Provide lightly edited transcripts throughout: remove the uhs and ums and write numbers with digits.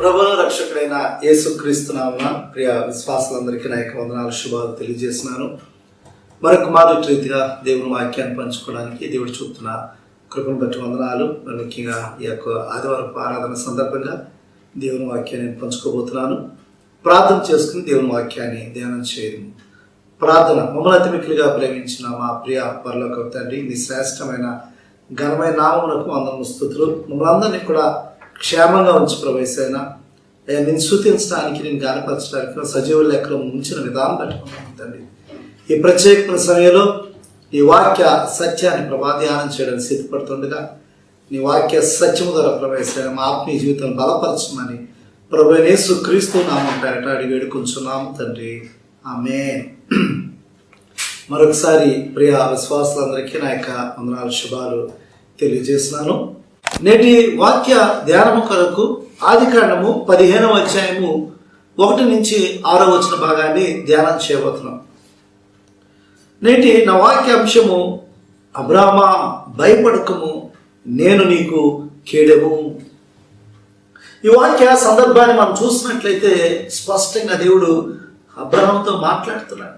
ప్రభువు రక్షకుడైన యేసుక్రీస్తు నామమున ప్రియ విశ్వాసులందరికీ నా యొక్క వందనాలు శుభాలు తెలియజేస్తున్నాను. మరొక మాదిరి రీతిగా దేవుని వాక్యాన్ని పంచుకోవడానికి దేవుడు చూపుతున్న కృపను బట్టి వందనాలు. ముఖ్యంగా ఈ యొక్క ఆదివారపు ఆరాధన సందర్భంగా దేవుని వాక్యాన్ని పంచుకోబోతున్నాను. ప్రార్థన చేసుకుని దేవుని వాక్యాన్ని ధ్యానం చేయడం. ప్రార్థన. మమ్మల్ని అతి మిక్కిలిగా ప్రేమించిన మా ప్రియ పరలోక తండ్రి, నీ శ్రేష్టమైన ఘనమైన నామమునకు వందనములు స్తుతులు. మమ్మల్ని అందరినీ కూడా క్షేమంగా ఉంచి ప్రవేశైనా నేను స్తుతించడానికి, నేను గానపరచడానికి సజీవ లెక్కలో ఉంచిన విధానం పెట్టుకున్నాను తండ్రి. ఈ ప్రత్యేకమైన సమయంలో ఈ వాక్య సత్యాన్ని ధ్యానం చేయడానికి సిద్ధపడుతుండగా నీ వాక్య సత్యము ద్వారా ప్రవేశైన మా ఆత్మీయ జీవితం బలపరచమని ప్రభువైన యేసుక్రీస్తు నామం పేరట అడిగి వేడుకొంచున్నాము తండ్రి. ఆమేన్. మరొకసారి ప్రియ విశ్వాసులందరికీ నా యొక్క వందనాలు శుభాలు తెలియజేస్తున్నాను. నేటి వాక్య ధ్యానము కొరకు ఆదికాండము 15వ అధ్యాయము 1 నుంచి 6వ వచన భాగాన్ని ధ్యానం చేయబోతున్నాం. నేటి నా వాక్య అంశము, అబ్రామా భయపడకము, నేను నీకు కేడెము. ఈ వాక్య సందర్భాన్ని మనం చూసినట్లయితే స్పష్టంగా దేవుడు అబ్రాహాముతో మాట్లాడుతున్నాడు.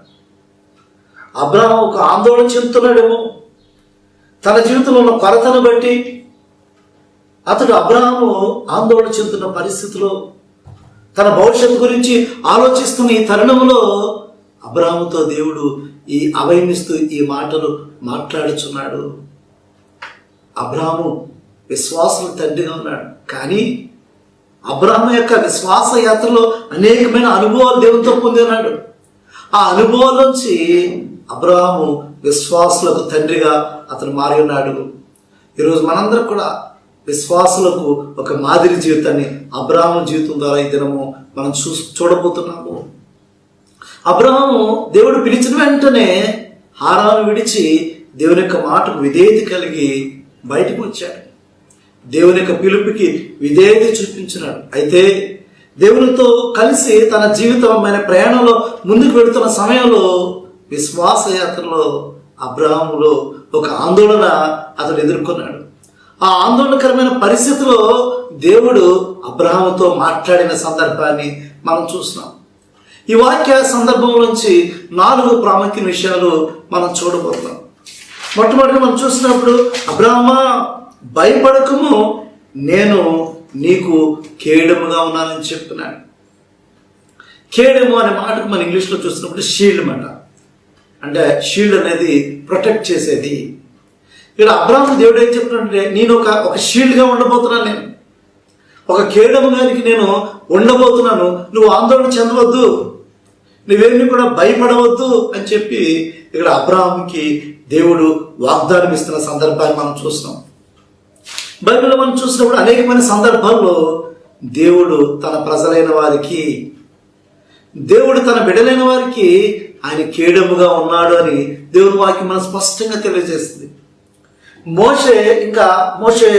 అబ్రాహాము ఒక ఆందోళన చెందుతున్నాడేమో, తన జీవితంలో ఉన్న కొరతను బట్టి అతడు అబ్రాహాము ఆందోళన చెందుతున్న పరిస్థితిలో తన భవిష్యత్తు గురించి ఆలోచిస్తున్న ఈ తరుణంలో అబ్రాహాముతో దేవుడు ఈ అభయమిస్తూ ఈ మాటలు మాట్లాడుచున్నాడు. అబ్రాహాము విశ్వాసుల తండ్రిగా ఉన్నాడు, కానీ అబ్రాహాము యొక్క విశ్వాస యాత్రలో అనేకమైన అనుభవాలు దేవునితో పొంది ఉన్నాడు. ఆ అనుభవాల నుంచి అబ్రాహాము విశ్వాసులకు తండ్రిగా అతను మారి ఉన్నాడు. ఈరోజు మనందరం కూడా విశ్వాసులకు ఒక మాదిరి జీవితాన్ని అబ్రాహాము జీవితం ద్వారా ఈ దినము మనం చూడబోతున్నాము. అబ్రాహాము దేవుడు పిలిచిన వెంటనే హారాను విడిచి దేవుని యొక్క మాటకు విధేయత కలిగి బయటకు వచ్చాడు. దేవుని యొక్క పిలుపుకి విధేయత చూపించినాడు. అయితే దేవునితో కలిసి తన జీవితమైన ప్రయాణంలో ముందుకు వెళుతున్న సమయంలో విశ్వాస యాత్రలో అబ్రాహాములో ఒక ఆందోళన అతడు ఎదుర్కొన్నాడు. ఆ ఆందోళనకరమైన పరిస్థితిలో దేవుడు అబ్రాహాముతో మాట్లాడిన సందర్భాన్ని మనం చూస్తున్నాం. ఈ వాక్య సందర్భం నుంచి 4 ప్రాముఖ్య విషయాలు మనం చూడబోతున్నాం. మొట్టమొదటి మనం చూసినప్పుడు, అబ్రాహామా భయపడకము, నేను నీకు కేడముగా ఉన్నానని చెప్తున్నాడు. కేడము అనే మాటకు మన ఇంగ్లీష్లో చూసినప్పుడు షీల్డ్ మాట, అంటే షీల్డ్ అనేది ప్రొటెక్ట్ చేసేది. ఇక్కడ అబ్రాహాము దేవుడు ఏం చెప్తున్నాడంటే, నేను ఒక షీల్డ్గా ఉండబోతున్నాను, నేను ఒక కేడముగానికి నేను ఉండబోతున్నాను, నువ్వు ఆందోళన చెందవద్దు, నువ్వేమీ కూడా భయపడవద్దు అని చెప్పి ఇక్కడ అబ్రాహాముకి దేవుడు వాగ్దానం ఇస్తున్న సందర్భాన్ని మనం చూస్తున్నాం. బైబిల్లో మనం చూసినప్పుడు అనేకమైన సందర్భాల్లో దేవుడు తన ప్రజలైన వారికి, దేవుడు తన బిడ్డలైన వారికి ఆయన కేడముగా ఉన్నాడు అని దేవుని వాక్యం మనం స్పష్టంగా తెలియజేస్తుంది. మోషే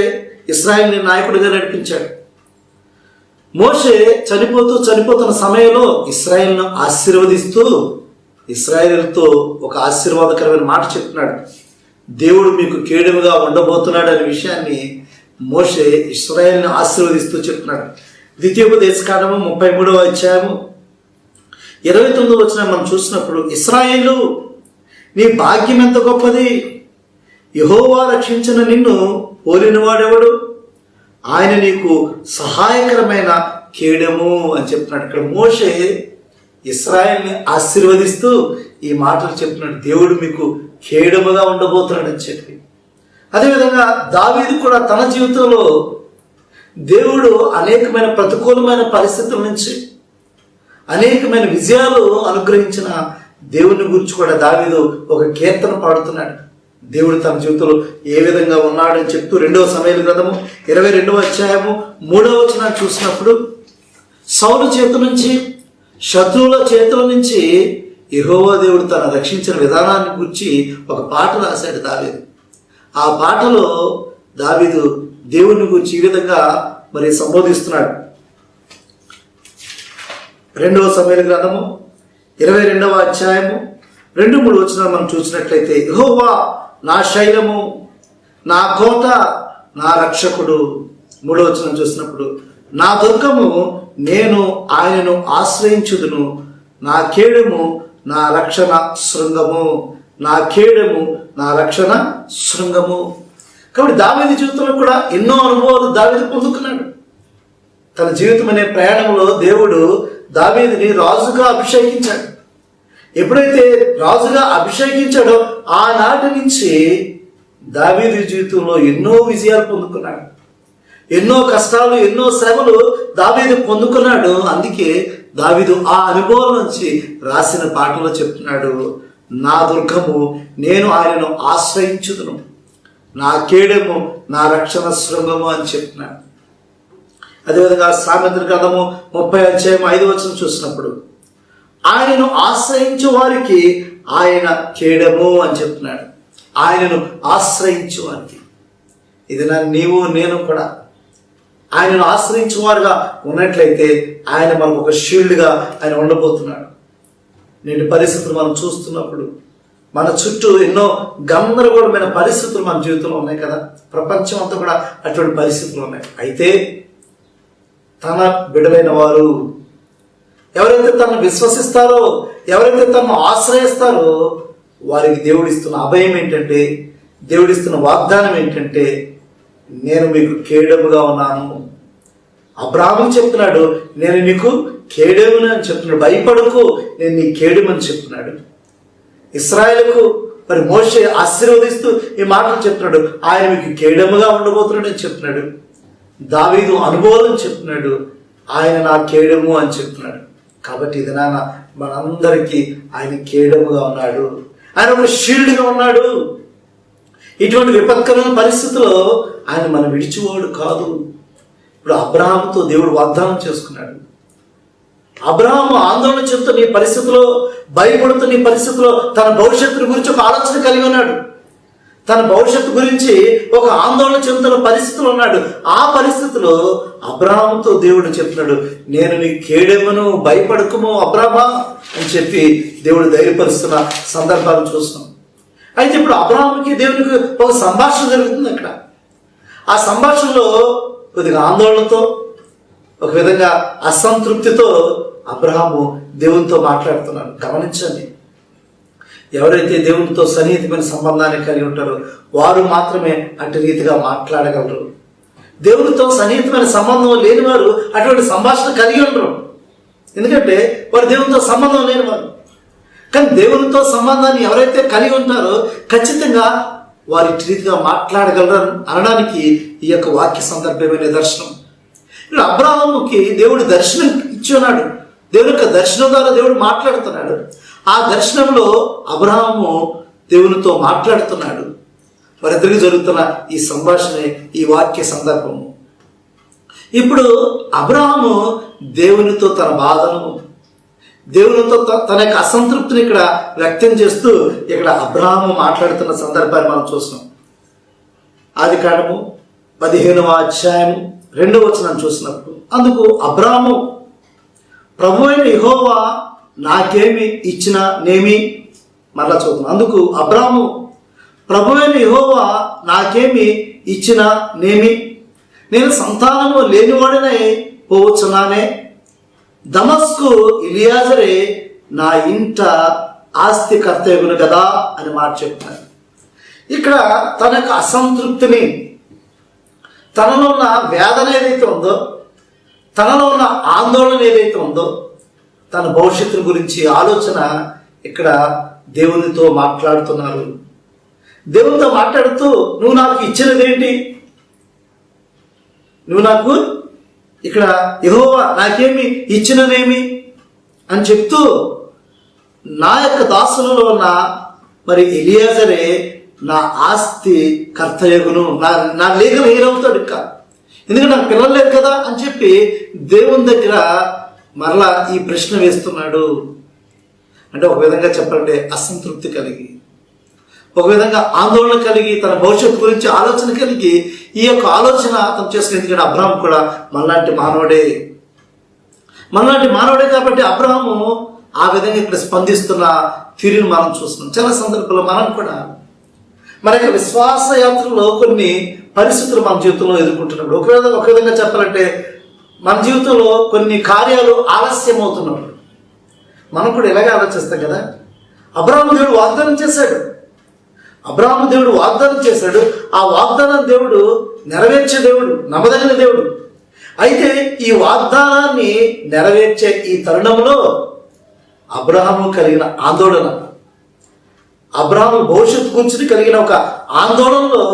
ఇశ్రాయేలుని నాయకుడిగా నడిపించాడు. మోషే చనిపోతున్న సమయంలో ఇశ్రాయేలును ఆశీర్వదిస్తూ ఇశ్రాయేలుతో ఒక ఆశీర్వాదకరమైన మాట చెప్తున్నాడు. దేవుడు మీకు కేడముగా ఉండబోతున్నాడు అనే విషయాన్ని మోషే ఇశ్రాయేలును ఆశీర్వదిస్తూ చెప్తున్నాడు. ద్వితీయోపదేశకాండము 33వ అధ్యాయము 29వ వచనం మనం చూసినప్పుడు, ఇశ్రాయేలు నీ భాగ్యం ఎంత గొప్పది, యెహోవా రక్షించిన నిన్ను పోలినవాడెవడు, ఆయన నీకు సహాయకరమైన కేడము అని చెప్తున్నాడు. ఇక్కడ మోషే ఇశ్రాయేల్ని ఆశీర్వదిస్తూ ఈ మాటలు చెప్తున్నాడు, దేవుడు మీకు కేడముగా ఉండబోతున్నాడని చెప్పి. అదేవిధంగా దావీదు కూడా తన జీవితంలో దేవుడు అనేకమైన ప్రతికూలమైన పరిస్థితుల నుంచి అనేకమైన విజయాలు అనుగ్రహించిన దేవుని గురించి కూడా దావీదు ఒక కీర్తన పాడుతున్నాడు. దేవుడు తన జీవితంలో ఏ విధంగా ఉన్నాడని చెప్తూ 2వ సమూయేలు గ్రంథము 22వ అధ్యాయము 3వ వచనాన్ని చూసినప్పుడు, సౌలు చేతుల నుంచి, శత్రువుల చేతుల నుంచి యెహోవా దేవుడు తన రక్షించిన విధానాన్ని గురించి ఒక పాట రాశాడు దావీదు. ఆ పాటలో దావీదు దేవుని గురించి ఈ విధంగా మరి సంబోధిస్తున్నాడు. 2వ సమూయేలు గ్రంథము 22వ అధ్యాయము 2-3 వచనాలు మనం చూసినట్లయితే, యెహోవా నా శైలము, నా కోట, నా రక్షకుడు. 3వ వచనం చూసినప్పుడు, నా దుర్గము నేను ఆయనను ఆశ్రయించుదును, నా కేడము నా రక్షణ శృంగము, నా కేడము నా రక్షణ శృంగము. కాబట్టి దావీదు జీవితంలో కూడా ఎన్నో అనుభవాలు దావీదు పొందుకున్నాడు. తన జీవితం అనే ప్రయాణంలో దేవుడు దావీదుని రాజుగా అభిషేకించాడు. ఎప్పుడైతే రాజుగా అభిషేకించాడో ఆనాటి నుంచి దావీదు జీవితంలో ఎన్నో విజయాలు పొందుకున్నాడు. ఎన్నో కష్టాలు, ఎన్నో శ్రమలు దావీదు పొందుకున్నాడు. అందుకే దావీదు ఆ అనుభవం నుంచి రాసిన పాటలో చెప్తున్నాడు, నా దుర్గము, నేను ఆయనను ఆశ్రయించుదును, నా కేడము నా రక్షణ శృంగము అని చెప్తున్నాడు. అదేవిధంగా సామెతల గ్రంథము 30:5 చూసినప్పుడు ఆయనను ఆశ్రయించు వారికి ఆయన కేడము అని చెప్తున్నాడు. ఆయనను ఆశ్రయించు వారికి, ఇది నీవు నేను కూడా ఆయనను ఆశ్రయించేవారుగా ఉన్నట్లయితే ఆయన మనకు ఒక షీల్డ్గా ఆయన ఉండబోతున్నాడు. నేటి పరిస్థితులు మనం చూస్తున్నప్పుడు మన చుట్టూ ఎన్నో గందరగోళమైన పరిస్థితులు మన జీవితంలో ఉన్నాయి కదా. ప్రపంచం అంతా కూడా అటువంటి పరిస్థితులు ఉన్నాయి. అయితే తన బిడ్డలైన వారు ఎవరైతే తనను విశ్వసిస్తారో, ఎవరైతే తనను ఆశ్రయిస్తారో వారికి దేవుడిస్తున్న అభయం ఏంటంటే, దేవుడిస్తున్న వాగ్దానం ఏంటంటే, నేను మీకు కేడముగా ఉన్నాను. అబ్రాహాము చెప్తున్నాడు, నేను నీకు కేడముని అని చెప్తున్నాడు. భయపడకు, నేను నీ కేడమని చెప్తున్నాడు. ఇశ్రాయేలుకు మరి మోషే ఆశీర్వదిస్తూ ఈ మాటలు చెప్తున్నాడు, ఆయన మీకు కేడముగా ఉండబోతున్నాడు అని చెప్తున్నాడు. దావీదు అనుభవం చెప్తున్నాడు, ఆయన నా కేడము అని చెప్తున్నాడు. కాబట్టి ఇది నాన్న మనందరికీ ఆయన కేడముగా ఉన్నాడు, ఆయన ఒక షీల్డ్గా ఉన్నాడు. ఇటువంటి విపత్కరమైన పరిస్థితుల్లో ఆయన మనం విడిచివాడు కాదు. ఇప్పుడు అబ్రహాముతో దేవుడు వాగ్దానం చేసుకున్నాడు. అబ్రహాము ఆందోళన చెందుతూ నీ పరిస్థితిలో, భయపడుతూ నీ పరిస్థితిలో తన భవిష్యత్తు గురించి ఒక ఆలోచన కలిగి ఉన్నాడు. తన భవిష్యత్తు గురించి ఒక ఆందోళన చెందుతున్న పరిస్థితులు ఉన్నాడు. ఆ పరిస్థితిలో అబ్రహాముతో దేవుడు చెప్తున్నాడు, నేను నీ కేడెమను, భయపడకుము అబ్రహమా అని చెప్పి దేవుడు ధైర్యపరుస్తున్న సందర్భాలు చూస్తున్నాం. అయితే ఇప్పుడు అబ్రహాముకి దేవునికి ఒక సంభాషణ జరుగుతుంది. అక్కడ ఆ సంభాషణలో కొద్దిగా ఆందోళనతో, ఒక విధంగా అసంతృప్తితో అబ్రహాము దేవునితో మాట్లాడుతున్నాడు. గమనించండి, ఎవరైతే దేవునితో సన్నిహితమైన సంబంధాన్ని కలిగి ఉంటారో వారు మాత్రమే అటు రీతిగా మాట్లాడగలరు. దేవునితో సన్నిహితమైన సంబంధం లేని వారు అటువంటి సంభాషణ కలిగి ఉండరు. ఎందుకంటే వారు దేవునితో సంబంధం లేని వారు. కానీ దేవునితో సంబంధాన్ని ఎవరైతే కలిగి ఉంటారో ఖచ్చితంగా వారి రీతిగా మాట్లాడగలరు అనడానికి ఈ యొక్క వాక్య సందర్భమైన నిదర్శనం. ఇప్పుడు అబ్రహాముకి దేవుడు దర్శనం ఇచ్చి ఉన్నాడు. దేవుని యొక్క దర్శనం ద్వారా దేవుడు మాట్లాడుతున్నాడు. ఆ దర్శనంలో అబ్రహాము దేవునితో మాట్లాడుతున్నాడు. వారిద్దరికి జరుగుతున్న ఈ సంభాషణే ఈ వాక్య సందర్భము. ఇప్పుడు అబ్రహాము దేవునితో తన బాధను, దేవునితో తన యొక్క అసంతృప్తిని ఇక్కడ వ్యక్తం చేస్తూ ఇక్కడ అబ్రహాము మాట్లాడుతున్న సందర్భాన్ని మనం చూస్తున్నాం. ఆదికాండము 15:2 చూసినప్పుడు, అందుకు అబ్రహాము, ప్రభు అయిన యెహోవా నాకేమి ఇచ్చిన నేమి. మరలా చూద్దాం. అందుకు అబ్రహాము, ప్రభు అయిన యెహోవా నాకేమి ఇచ్చిన నేమి, నేను సంతానము లేనివాడినై పోవచ్చున్నానే, దమస్కు ఎలియాజరే నా ఇంట ఆస్తి కర్తవ్యును కదా అని మాట చెప్తాను. ఇక్కడ తన యొక్క అసంతృప్తిని, తనలో ఉన్న వేదన ఏదైతే ఉందో, తనలో ఉన్న ఆందోళన ఏదైతే ఉందో, తన భవిష్యత్తు గురించి ఆలోచన ఇక్కడ దేవునితో మాట్లాడుతున్నారు. దేవునితో మాట్లాడుతూ, నువ్వు నాకు ఇచ్చినదేంటి, నువ్వు నాకు ఇక్కడ యెహోవా నాకేమి ఇచ్చినదేమి అని చెప్తూ, నా యొక్క దాసులలో ఉన్న మరి ఎలియాజరే నా ఆస్తి కర్తయ్యగును, నా లీగల్ హెయిర్ అవుతాడు ఇంకా, ఎందుకంటే నాకు పిల్లలు లేరు కదా అని చెప్పి దేవుని దగ్గర మరలా ఈ ప్రశ్న వేస్తున్నాడు. అంటే ఒక విధంగా చెప్పాలంటే అసంతృప్తి కలిగి, ఒక విధంగా ఆందోళన కలిగి, తన భవిష్యత్తు గురించి ఆలోచన కలిగి ఈ యొక్క ఆలోచన అతను చేసుకుని. ఎందుకంటే అబ్రహాము కూడా మనలాంటి మానవుడే కాబట్టి అబ్రహాము ఆ విధంగా ఇక్కడ స్పందిస్తున్న తీరుని మనం చూస్తున్నాం. చాలా సందర్భాల్లో మనం కూడా మన యొక్క విశ్వాస యాత్రలో కొన్ని పరిస్థితులు మన జీవితంలో ఎదుర్కొంటున్నప్పుడు, ఒక విధంగా చెప్పాలంటే మన జీవితంలో కొన్ని కార్యాలు ఆలస్యం అవుతున్నప్పుడు మనం కూడా ఇలాగే ఆలోచిస్తాం కదా. అబ్రాహాము దేవుడు వాగ్దానం చేశాడు, అబ్రాహాము దేవుడు వాగ్దానం చేశాడు. ఆ వాగ్దానం దేవుడు నెరవేర్చే దేవుడు, నమ్మదగిన దేవుడు. అయితే ఈ వాగ్దానాన్ని నెరవేర్చే ఈ తరుణంలో అబ్రాహాము కలిగిన ఆందోళన, అబ్రాహాము భవిష్యత్తు గురించి కలిగిన ఒక ఆందోళనలో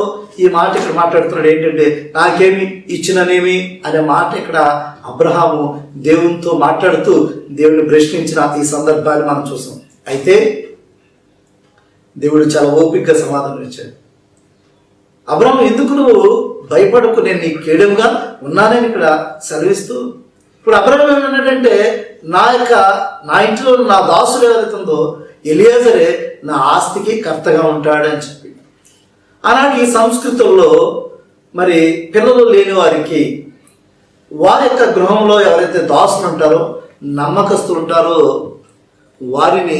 ఈ మాట ఇక్కడ మాట్లాడుతున్నాడు. ఏంటంటే నాకేమి ఇచ్చిననేమి అనే మాట ఇక్కడ అబ్రాహాము దేవునితో మాట్లాడుతూ దేవుని ప్రశ్నించిన ఈ సందర్భాన్ని మనం చూసాం. అయితే దేవుడు చాలా ఓపికగా సమాధానం ఇచ్చాడు. అబ్రాహాము, ఎందుకు నువ్వు భయపడకు, నేను నీ కేడంగా ఉన్నానని ఇక్కడ సెలవిస్తూ, ఇప్పుడు అబ్రాహాము ఏమన్నాడంటే నా ఇంట్లో నా దాసుడు ఎవరైతుందో ఎలియాజరే నా ఆస్తికి కర్తగా ఉంటాడని చెప్పి. అలాంటి సంస్కృతంలో మరి పిల్లలు లేని వారికి వారి యొక్క గృహంలో ఎవరైతే దాసులు ఉంటారో, నమ్మకస్తులు ఉంటారో వారిని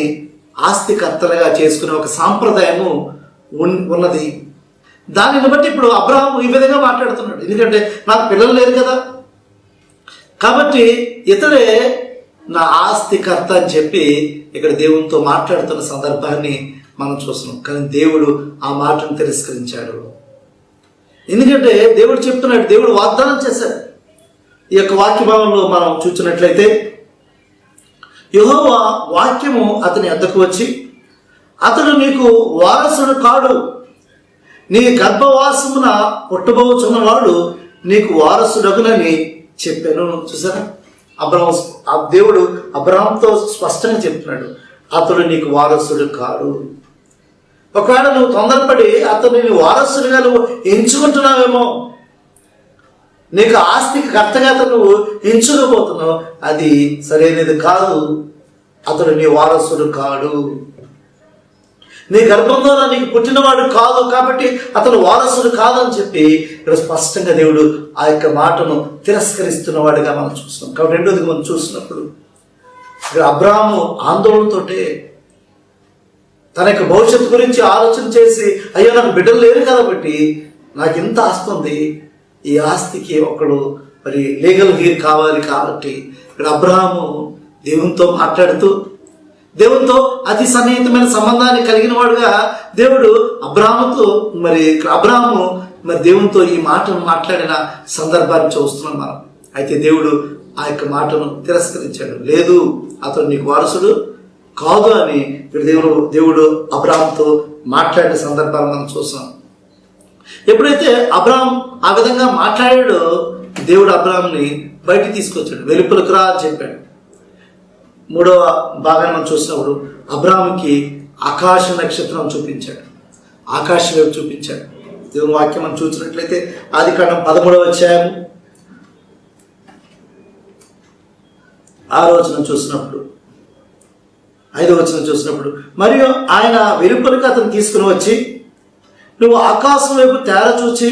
ఆస్తికర్తలుగా చేసుకునే ఒక సాంప్రదాయము ఉన్నది. దానిని బట్టి ఇప్పుడు అబ్రాహాము ఈ విధంగా మాట్లాడుతున్నాడు. ఎందుకంటే నాకు పిల్లలు లేరు కదా, కాబట్టి ఇతడే నా ఆస్తికర్త అని చెప్పి ఇక్కడ దేవునితో మాట్లాడుతున్న సందర్భాన్ని మనం చూస్తున్నాం. కానీ దేవుడు ఆ మాటను తిరస్కరించాడు. ఎందుకంటే దేవుడు చెప్తున్నాడు, దేవుడు వాగ్దానం చేశాడు. ఈ యొక్క వాక్య భావంలో మనం చూసినట్లయితే యెహోవా వాక్యము అతని వద్దకు వచ్చి, అతడు నీకు వారసుడు కాడు, నీ గర్భవాసమున పుట్టబోచున్నవాడు నీకు వారసుడగునని చెప్పాను. చూసారా, దేవుడు అబ్రాహాముతో స్పష్టంగా చెప్తున్నాడు, అతడు నీకు వారసుడు కాడు. ఒకవేళ నువ్వు తొందరపడి అతడిని వారసుడిగా నువ్వు ఎంచుకుంటున్నావేమో, నీకు ఆస్తికి కర్తగా అతను నువ్వు ఎంచుకోబోతున్నావు, అది సరైనది కాదు. అతడు నీ వారసుడు కాడు, నీ గర్భం ద్వారా నీకు పుట్టినవాడు కాదు, కాబట్టి అతను వారసుడు కాదని చెప్పి ఇక్కడ స్పష్టంగా దేవుడు ఆ యొక్క మాటను తిరస్కరిస్తున్నవాడుగా మనం చూస్తున్నాం. కాబట్టి రెండోది మనం చూసినప్పుడు ఇక్కడ అబ్రాహాము ఆందోళనతోటే తన యొక్క భవిష్యత్తు గురించి ఆలోచన చేసి, అయ్యో నాకు బిడ్డలు లేరు కాబట్టి నాకు ఇంత ఆస్తి ఉంది, ఈ ఆస్తికి ఒకడు మరి లీగల్ హీర్ కావాలి. కాబట్టి ఇక్కడ అబ్రాహాము దేవునితో మాట్లాడుతూ, దేవునితో అతి సన్నిహితమైన సంబంధాన్ని కలిగిన వాడుగా దేవుడు అబ్రాహాముతో అబ్రాహాము దేవునితో ఈ మాటను మాట్లాడిన సందర్భాన్ని చూస్తున్నాం మనం. అయితే దేవుడు ఆ యొక్క మాటను తిరస్కరించాడు. లేదు, అతడు నీకు వారసుడు కాదు అని దేవుడు అబ్రాహాముతో మాట్లాడిన సందర్భాలు మనం చూస్తున్నాం. ఎప్పుడైతే అబ్రాహాం ఆ విధంగా మాట్లాడాడో దేవుడు అబ్రాహాంని బయటికి తీసుకొచ్చాడు, వెలుపలకు రా అని చెప్పాడు. మూడవ భాగాన్ని మనం చూసినప్పుడు అబ్రాహాంకి ఆకాశ నక్షత్రం చూపించాడు, ఆకాశం వైపు చూపించాడు. దేవుని వాక్యం మనం చూసినట్లయితే ఆదికాండం 13వ అధ్యాయము 6వ వచనం చూసినప్పుడు, 5వ వచనం చూసినప్పుడు, మరియు ఆయన వెలుపలికి అతను తీసుకుని వచ్చి, నువ్వు ఆకాశం వైపు తేర చూచి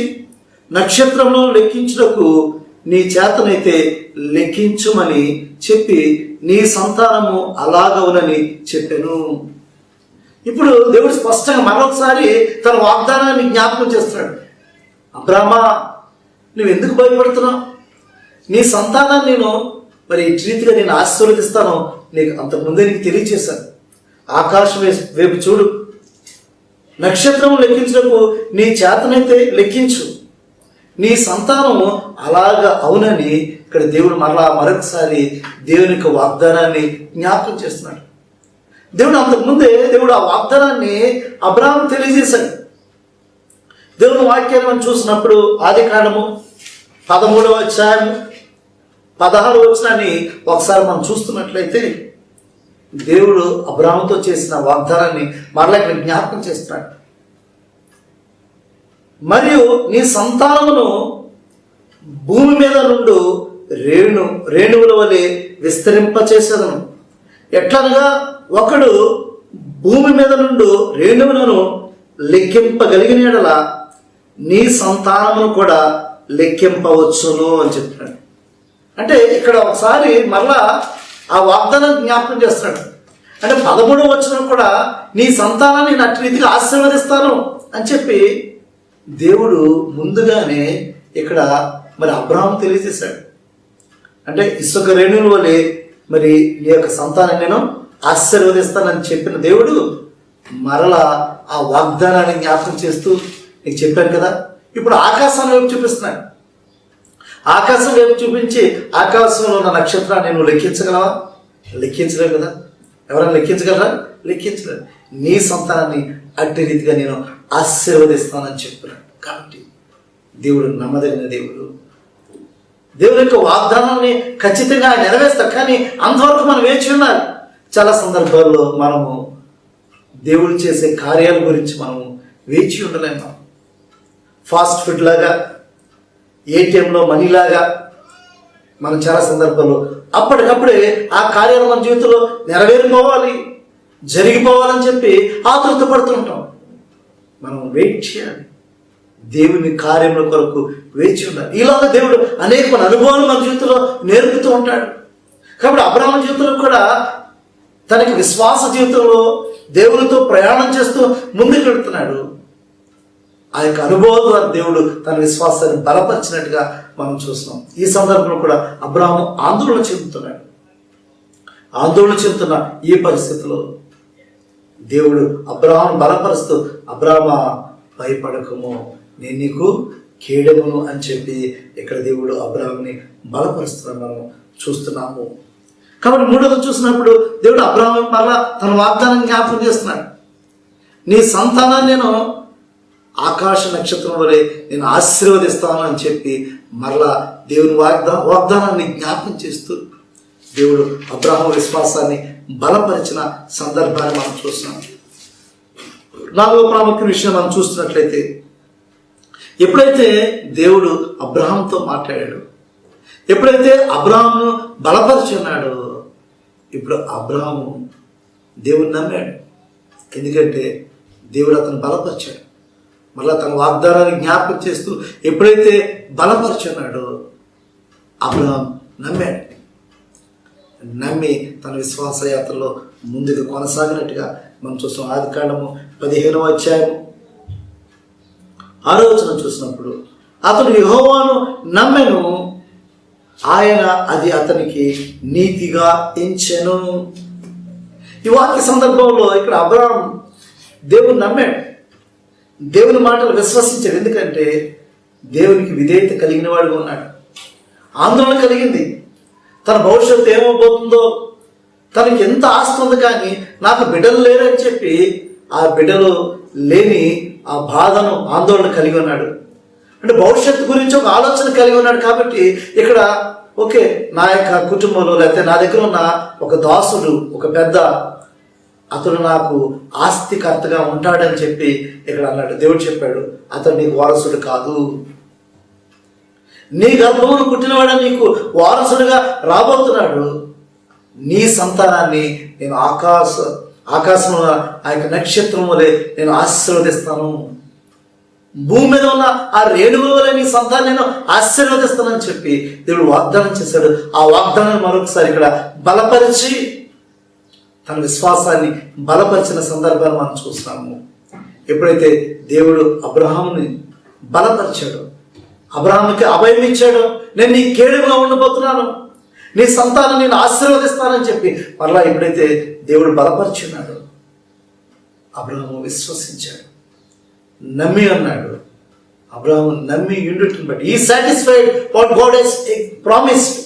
నక్షత్రంలో లెక్కించుటకు నీ చేతనైతే లెక్కించుమని చెప్పి నీ సంతానము అలాగవునని చెప్పాను. ఇప్పుడు దేవుడు స్పష్టంగా మరొకసారి తన వాగ్దానాన్ని జ్ఞాపకం చేస్తున్నాడు. అబ్రామా, నువ్వు ఎందుకు భయపడుతున్నావు? నీ సంతానాన్ని నేను ఇటు రీతిగా నేను ఆశీర్వదిస్తాను, నీకు అంతకుముందే నీకు తెలియచేశాను. ఆకాశం వైపు చూడు, నక్షత్రం లెక్కించడానికి నీ చేతనైతే లెక్కించు, నీ సంతానము అలాగా అవునని ఇక్కడ దేవుడు మరొకసారి దేవుని యొక్క వాగ్దానాన్ని జ్ఞాపకం చేస్తున్నాడు. దేవుడు అంతకుముందే ఆ వాగ్దానాన్ని అబ్రాహాము తెలియజేశాడు. దేవుని వాక్యాన్ని మనం చూసినప్పుడు ఆదికాండము 13వ అధ్యాయము 16వ వచనాన్ని ఒకసారి మనం చూస్తున్నట్లయితే దేవుడు అబ్రాహాముతో చేసిన వాగ్దానాన్ని మరలా ఇక్కడ జ్ఞాపకం చేస్తున్నాడు. మరియు నీ సంతానమును భూమి మీద నుండి రేణువుల వలె విస్తరింపచేసేదను. ఎట్లనగా ఒకడు భూమి మీద నుండి రేణువులను లెక్కింపగలిగిన యెడల నీ సంతానమును కూడా లెక్కింపవచ్చును అని చెప్తున్నాడు. అంటే ఇక్కడ ఒకసారి మరలా ఆ వాగ్దానాన్ని జ్ఞాపకం చేస్తున్నాడు. అంటే 13వ వచనం కూడా నీ సంతానాన్ని నేను అట్టి రీతిగా ఆశీర్వదిస్తాను అని చెప్పి దేవుడు ముందుగానే ఇక్కడ అబ్రాహాము తెలియజేశాడు. అంటే ఇసుక రేణుల వలె మరి నీ యొక్క సంతానం నేను ఆశీర్వదిస్తానని చెప్పిన దేవుడు మరలా ఆ వాగ్దానాన్ని జ్ఞాపకం చేస్తూ నీకు చెప్పాను కదా, ఇప్పుడు ఆకాశం వైపు చూపిస్తున్నాడు. ఆకాశం వైపు చూపించి ఆకాశంలో ఉన్న నక్షత్రాన్ని నువ్వు లెక్కించగలవా? లెక్కించలేవు కదా. ఎవరైనా లెక్కించగలరా? లెక్కించలేరు. నీ సంతానాన్ని అట్టి రీతిగా నేను ఆశీర్వదిస్తానని చెప్తున్నాను. కాబట్టి దేవుడు నమ్మదగిన దేవుడు. దేవుని యొక్క వాగ్దానాన్ని ఖచ్చితంగా నెరవేరుస్తాడు. కానీ అంతవరకు మనం వేచి ఉండాలి. చాలా సందర్భాల్లో మనము దేవుడు చేసే కార్యాల గురించి మనము వేచి ఉండలేము. ఫాస్ట్ ఫుడ్ లాగా, ఏటీఎంలో మనీలాగా మనం చాలా సందర్భాల్లో అప్పటికప్పుడే ఆ కార్యాలు మన జీవితంలో నెరవేరిపోవాలి, జరిగిపోవాలని చెప్పి ఆతృత పడుతుంటాం. మనం వెయిట్ చేయాలి. దేవుని కార్యముల కొరకు వేచి ఉండాలి. ఈలోగా దేవుడు అనేకమైన అనుభవాలు మన జీవితంలో నేర్పుతూ ఉంటాడు. కాబట్టి అబ్రహాము జీవితంలో కూడా తనకి విశ్వాస జీవితంలో దేవునితో ప్రయాణం చేస్తూ ముందుకు వెళుతున్నాడు. ఆ యొక్క అనుభవం ద్వారా దేవుడు తన విశ్వాసాన్ని బలపరిచినట్టుగా మనం చూస్తున్నాం. ఈ సందర్భంలో కూడా అబ్రహాము ఆందోళన చెందుతున్నాడు. ఆందోళన చెందుతున్న ఈ పరిస్థితిలో దేవుడు అబ్రహాము బలపరుస్తూ, అబ్రహామా భయపడకము, నేను నీకు కేడమును అని చెప్పి ఇక్కడ దేవుడు అబ్రహాముని బలపరుస్తున్నాడు మనం చూస్తున్నాము. కాబట్టి మూడోది చూసినప్పుడు దేవుడు అబ్రహాము మరలా తన వాగ్దానం జ్ఞాపకం చేస్తున్నాడు. నీ సంతానాన్ని నేను ఆకాశ నక్షత్రం వలె నేను ఆశీర్వదిస్తాను అని చెప్పి మరలా దేవుని వాగ్దానాన్ని జ్ఞాపకం చేస్తూ దేవుడు అబ్రహాము విశ్వాసాన్ని బలపరిచిన సందర్భాన్ని మనం చూస్తున్నాం. నాలుగో ప్రాముఖ్య విషయం మనం చూస్తున్నట్లయితే, ఎప్పుడైతే దేవుడు అబ్రహాముతో మాట్లాడాడు, ఎప్పుడైతే అబ్రహామును బలపరిచున్నాడో, ఇప్పుడు అబ్రహాము దేవుని నమ్మాడు. ఎందుకంటే దేవుడు అతను బలపరిచాడు. మళ్ళీ తన వాగ్దానాన్ని జ్ఞాపకం చేస్తూ ఎప్పుడైతే బలపరుచున్నాడో అబ్రహాం నమ్మాడు. నమ్మి తన విశ్వాస యాత్రలో ముందుకు కొనసాగినట్టుగా మనం చూస్తాం. ఆదికాండము 15వ అధ్యాయం 6వ వచనం చూసినప్పుడు, అతడు యెహోవాను నమ్మెను, ఆయన అది అతనికి నీతిగా ఎంచెను. ఈ వాక్య సందర్భంలో ఇక్కడ అబ్రహాం దేవుని నమ్మాడు, దేవుని మాటలు విశ్వసించాడు. ఎందుకంటే దేవునికి విధేయత కలిగిన వాడుగా ఉన్నాడు. ఆందోళన కలిగింది, తన భవిష్యత్తు ఏమవుతుందో, తనకి ఎంత ఆస్తి ఉంది కానీ నాకు బిడ్డలు లేరని చెప్పి ఆ బిడ్డలు లేని ఆ బాధను, ఆందోళన కలిగి ఉన్నాడు. అంటే భవిష్యత్తు గురించి ఒక ఆలోచన కలిగి ఉన్నాడు. కాబట్టి ఇక్కడ ఓకే, నా యొక్క కుటుంబంలో లేకపోతే నా దగ్గర ఉన్న ఒక దాసుడు, ఒక పెద్ద, అతడు నాకు ఆస్తికర్తగా ఉంటాడని చెప్పి ఇక్కడ అన్నాడు. దేవుడు చెప్పాడు, అతడు నీకు వారసుడు కాదు, నీ గర్భమును పుట్టినవాడు నీకు వారసుడిగా రాబోతున్నాడు. నీ సంతానాన్ని నేను ఆకాశంలో ఆ యొక్క నక్షత్రం వలె నేను ఆశీర్వదిస్తాను, భూమి మీద ఉన్న ఆ రేణువుల వలె నీ సంతానం నేను ఆశీర్వదిస్తానని చెప్పి దేవుడు వాగ్దానం చేశాడు. ఆ వాగ్దానాన్ని మరొకసారి ఇక్కడ బలపరిచి తన విశ్వాసాన్ని బలపరిచిన సందర్భాన్ని మనం చూస్తాము. ఎప్పుడైతే దేవుడు అబ్రహాముని బలపరిచాడో, అబ్రహాముకి అభయం ఇచ్చాడు, నేను నీ కేడుగా ఉండబోతున్నాను, నీ సంతానం నేను ఆశీర్వదిస్తానని చెప్పి మరలా ఎప్పుడైతే దేవుడు బలపరిచున్నాడు, అబ్రహాము విశ్వసించాడు, నమ్మి అన్నాడు. అబ్రహాము నమ్మి ఉండుటని బట్టి ఈ satisfied what God has promised,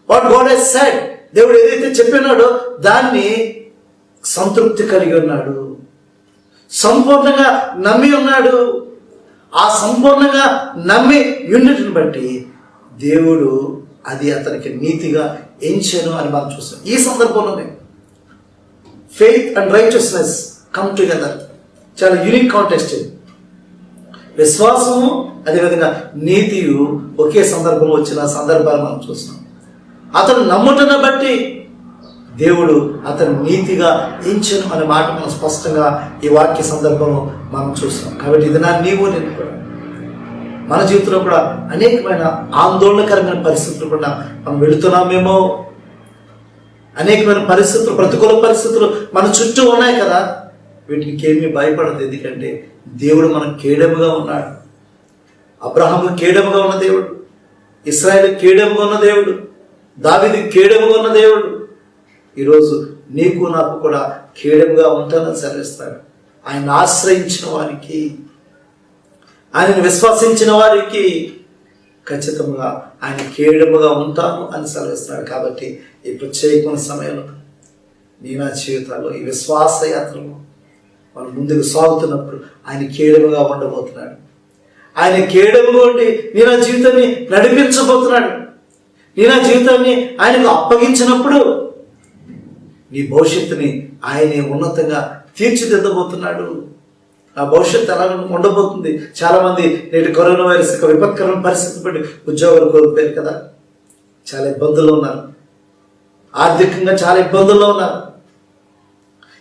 what God has said. దేవుడు ఏదైతే చెప్పినాడో దాన్ని సంతృప్తి కలిగి ఉన్నాడు, సంపూర్ణంగా నమ్మి ఉన్నాడు. ఆ సంపూర్ణంగా నమ్మి యూనిట్ని బట్టి దేవుడు అది అతనికి నీతిగా ఎంచెను అని మనం చూస్తాం. ఈ సందర్భంలోనే faith and righteousness come together. చాలా యూనిక్ కాంటెక్స్ట్ ఇది. విశ్వాసము అదేవిధంగా నీతియు ఒకే సందర్భంలో వచ్చిన సందర్భాలు మనం చూస్తున్నాం. అతను నమ్ముటను బట్టి దేవుడు అతను నీతిగా ఎంచెను అనే మాట మనం స్పష్టంగా ఈ వాక్య సందర్భంలో మనం చూస్తాం. కాబట్టి ఇది నీవు నేను కూడా మన జీవితంలో కూడా అనేకమైన ఆందోళనకరమైన పరిస్థితులు కూడా మనం వెళుతున్నామేమో. అనేకమైన పరిస్థితులు, ప్రతికూల పరిస్థితులు మన చుట్టూ ఉన్నాయి కదా, వీటికి ఏమీ భయపడదు. ఎందుకంటే దేవుడు మనకు కేడముగా ఉన్నాడు. అబ్రహాము కేడముగా ఉన్న దేవుడు, ఇశ్రాయేలు కేడముగా ఉన్న దేవుడు, దావీదు కేడెముగా ఉన్న దేవుడు ఈరోజు నీకు నాకు కూడా కేడెముగా ఉంటానని సెలవిస్తాడు. ఆయన ఆశ్రయించిన వారికి, ఆయనను విశ్వసించిన వారికి ఖచ్చితంగా ఆయన కేడెముగా ఉంటాను అని సెలవిస్తున్నాడు. కాబట్టి ఈ ప్రత్యేకమైన సమయంలో నీ నా జీవితాల్లో ఈ విశ్వాస యాత్రలో మనం ముందుకు సాగుతున్నప్పుడు ఆయన కేడెముగా ఉండబోతున్నాడు. ఆయన కేడెముగా ఉండి నీ నా జీవితాన్ని నడిపించబోతున్నాడు. నీ నా జీవితాన్ని ఆయనకు అప్పగించినప్పుడు నీ భవిష్యత్తుని ఆయనే ఉన్నతంగా తీర్చిదిద్దబోతున్నాడు. ఆ భవిష్యత్తు ఎలా ఉండబోతుంది? చాలామంది నేటి కరోనా వైరస్ యొక్క విపత్కరమైన పరిస్థితి బట్టి ఉద్యోగాలు కోల్పోయారు కదా, చాలా ఇబ్బందుల్లో ఉన్నారు, ఆర్థికంగా చాలా ఇబ్బందుల్లో ఉన్నారు.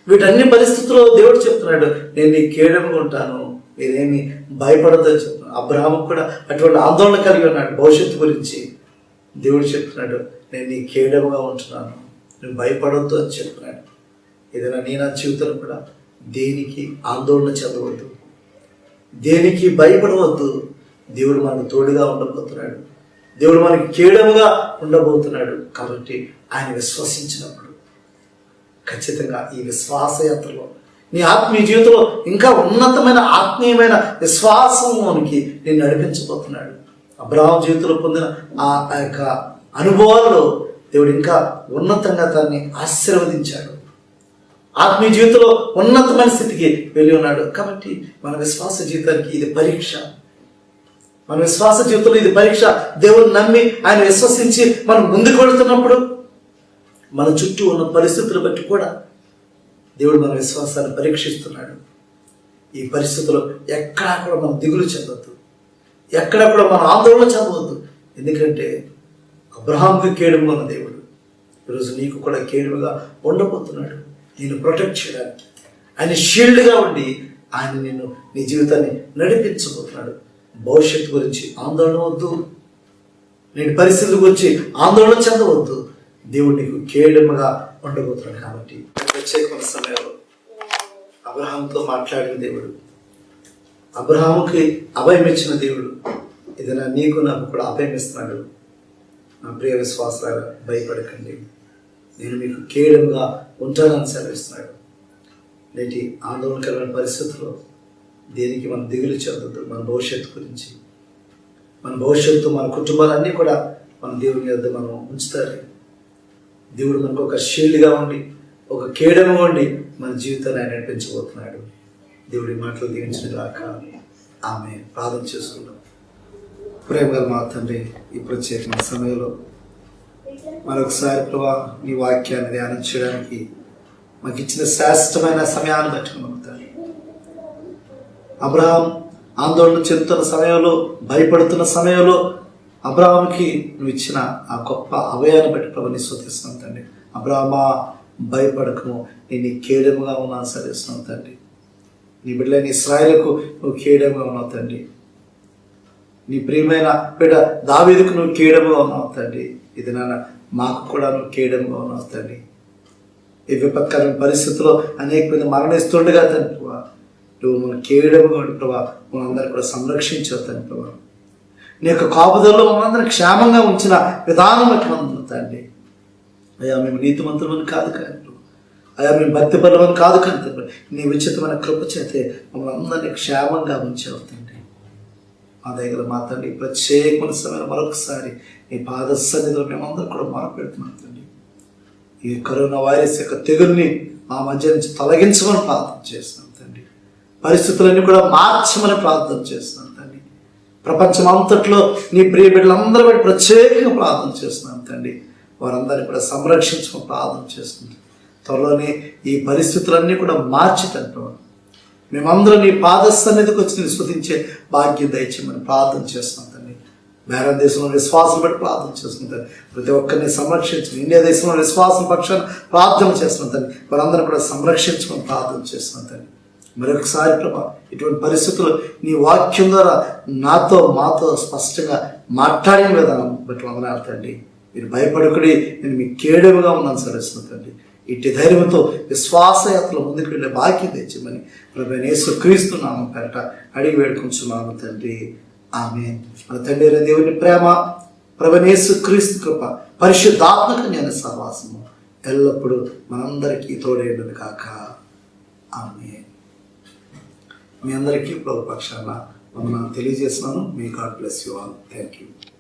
వీటన్ని పరిస్థితుల్లో దేవుడు చెప్తున్నాడు, నేను నీ కేడెముగా ఉంటాను, మీరేమి భయపడద్దని చెప్తున్నాను. అబ్రహాము కూడా అటువంటి ఆందోళన కలిగి ఉన్నాడు భవిష్యత్తు గురించి. దేవుడు చెప్తున్నాడు, నేను నీ కేడెముగా ఉంటున్నాను, నువ్వు భయపడొద్దు అని చెప్తున్నాడు. ఏదైనా నీ నా జీవితంలో కూడా దేనికి ఆందోళన చెందవద్దు, దేనికి భయపడవద్దు. దేవుడు మనకు తోడుగా ఉండబోతున్నాడు, దేవుడు మనకి కేడముగా ఉండబోతున్నాడు. కాబట్టి ఆయన విశ్వసించినప్పుడు ఖచ్చితంగా ఈ విశ్వాసయాత్రలో నీ ఆత్మీయ జీవితంలో ఇంకా ఉన్నతమైన ఆత్మీయమైన విశ్వాసంలోనికి నేను నడిపించబోతున్నాడు. అబ్రహాము జీవితంలో పొందిన ఆ యొక్క అనుభవాల్లో దేవుడు ఇంకా ఉన్నతంగా దాన్ని ఆశీర్వదించాడు. ఆత్మీయ జీవితంలో ఉన్నతమైన స్థితికి వెళ్ళి ఉన్నాడు. కాబట్టి మన విశ్వాస జీవితానికి ఇది పరీక్ష. మన విశ్వాస జీవితంలో ఇది పరీక్ష. దేవుని నమ్మి ఆయన విశ్వసించి మనం ముందుకు వెళుతున్నప్పుడు మన చుట్టూ ఉన్న పరిస్థితులు బట్టి కూడా దేవుడు మన విశ్వాసాన్ని పరీక్షిస్తున్నాడు. ఈ పరిస్థితుల్లో ఎక్కడా కూడా మనం దిగులు చెందొద్దు, ఎక్కడా కూడా మనం ఆందోళన చెందవద్దు. ఎందుకంటే అబ్రహాముకి కేడెముగా ఉన్న దేవుడు ఈరోజు నీకు కూడా కేడెముగా ఉండబోతున్నాడు. నేను ప్రొటెక్ట్ చేయడానికి ఆయన షీల్డ్గా ఉండి ఆయన నిన్ను నీ జీవితాన్ని నడిపించబోతున్నాడు. భవిష్యత్తు గురించి ఆందోళన వద్దు, నేటి పరిస్థితుల గురించి ఆందోళన చెందవద్దు. దేవుడు నీకు కేడెముగా ఉండబోతున్నాడు. కాబట్టి ప్రత్యేకమైన సమయంలో అబ్రహాముతో మాట్లాడిన దేవుడు, అబ్రహాముకి అభయం ఇచ్చిన దేవుడు ఏదైనా నీకు నాకు కూడా అభయం ఇస్తున్నాడు. నా ప్రియ విశ్వాసాలుగా భయపడకండి, నేను మీకు కేడెముగా ఉంటానని సెలవిస్తున్నాడు. నేటి ఆందోళనకరమైన పరిస్థితుల్లో దేనికి మనం దిగులు చెందొద్దు. మన భవిష్యత్తు గురించి, మన భవిష్యత్తు, మన కుటుంబాలన్నీ కూడా మన దేవుని వద్ద మనం ఉంచుతారు. దేవుడు మనకు ఒక షీల్డ్గా ఉండి, ఒక కేడెముగా ఉండి మన జీవితాన్ని ఆయన నడిపించబోతున్నాడు. దేవుడి మాటలు దీవించిన గాక. ఆమె ప్రార్థన చేసుకుందాం. ప్రేమగల మా తండ్రి, ఈ ప్రత్యేకమైన సమయంలో మరొకసారి ప్రభా నీ వాక్యాన్ని ధ్యానం చేయడానికి మాకు ఇచ్చిన శ్రేష్టమైన సమయాన్ని బట్టి తండ్రి, అబ్రహాం ఆందోళన చెందుతున్న సమయంలో, భయపడుతున్న సమయంలో అబ్రహాంకి నువ్వు ఇచ్చిన ఆ గొప్ప అభయాన్ని బట్టి ప్రభు నీ స్తుతిస్తున్నాం తండ్రి. అబ్రహామా భయపడకము, నేను నీ కేడెముగా ఉన్నాను సరిస్తున్నావు తండ్రి. నీ బిడ్డలైన ఇశ్రాయేలుకు నువ్వు కేడెముగా ఉన్నావు తండ్రి. నీ ప్రియమైన బిడ్డ దావీదుకు నువ్వు కేడెముగా ఉన్నావు తండ్రి. ఇది నాన్న మాకు కూడా నువ్వు కేడెముగా ఉన్నావు తండ్రి. ఈ విపత్కరమైన పరిస్థితుల్లో అనేక మంది మరణిస్తుండగా తండ్రి ప్రభా, నువ్వు మన కేడెముగా ఉండి ప్రభా మనందరూ కూడా సంరక్షించావు తండ్రి ప్రభా. నీ యొక్క కాపుదల్లో మనందరం క్షేమంగా ఉంచిన విధానం బట్టి మనం తండ్రి. అయ్యా మేము నీతిమంతులమని కాదు కానీ, అయ్యా మేము భక్తిపరులమని కాదు కానీ తండ్రి, నీ ఉచితమైన కృప చేతే మమ్మల్ని అందరినీ క్షేమంగా ఉంచావు తండ్రి. మా దగ్గర మా తండ్రి ప్రత్యేకమైన సమయంలో మరొకసారి నీ పాద సన్నిధిలో మేమందరం కూడా మొరపెడుతున్నాం తండ్రి. ఈ కరోనా వైరస్ యొక్క తెగుల్ని మా మధ్య నుంచి తొలగించమని ప్రార్థన చేస్తున్నాం తండ్రి. పరిస్థితులన్నీ కూడా మార్చమని ప్రార్థన చేస్తున్నాం తండ్రి. ప్రపంచం అంతట్లో నీ ప్రియ బిడ్డలందరూ బట్టి ప్రత్యేకంగా ప్రార్థన చేస్తున్నాం తండ్రి. వారందరినీ కూడా సంరక్షించమని ప్రార్థన చేస్తున్నాం. త్వరలోనే ఈ పరిస్థితులన్నీ కూడా మార్చి తండ్రి మేమందరం నీ పాద సన్నిధికి వచ్చి నేను స్తుతించే భాగ్యం దయచేయమని ప్రార్థన చేస్తున్నాం తండ్రి. భారత దేశంలో విశ్వాసం బట్టి ప్రార్థన చేస్తున్నాం. ప్రతి ఒక్కరిని సంరక్షించండి. ఇండియా దేశంలో విశ్వాసం పక్షాన్ని ప్రార్థన చేస్తున్నాం తండ్రి. వారందరూ కూడా సంరక్షించమని ప్రార్థన చేస్తున్నాం తండ్రి. మరొకసారి ప్రభా ఇటువంటి పరిస్థితులు నీ వాక్యం ద్వారా మాతో స్పష్టంగా మాట్లాడిన విధానం బట్టి వందనాలు తండ్రి. మీరు భయపడకుడి, నేను మీ కేడెముగా ఉన్నాను సరేస్తున్నాను తండ్రి. ఇట్టి ధైర్యంతో విశ్వాసయాత్రలో ముందుకు వెళ్ళే భాగ్యం తెచ్చమని ప్రభువైన యేసుక్రీస్తు నామం పేరట అడిగి వేడుకుంటున్నాము తండ్రి. ఆమేన్. మన తండ్రి దేవుని ప్రేమ, ప్రభువైన క్రీస్తు కృప, పరిశుద్ధాత్మక నేను సహవాసము ఎల్లప్పుడూ మనందరికీ తోడేయును కాక. ఆమేన్. మీ అందరికీ ప్రభు పక్షాన వందనాలు తెలియజేస్తున్నాను. మీ god bless you all. Thank you.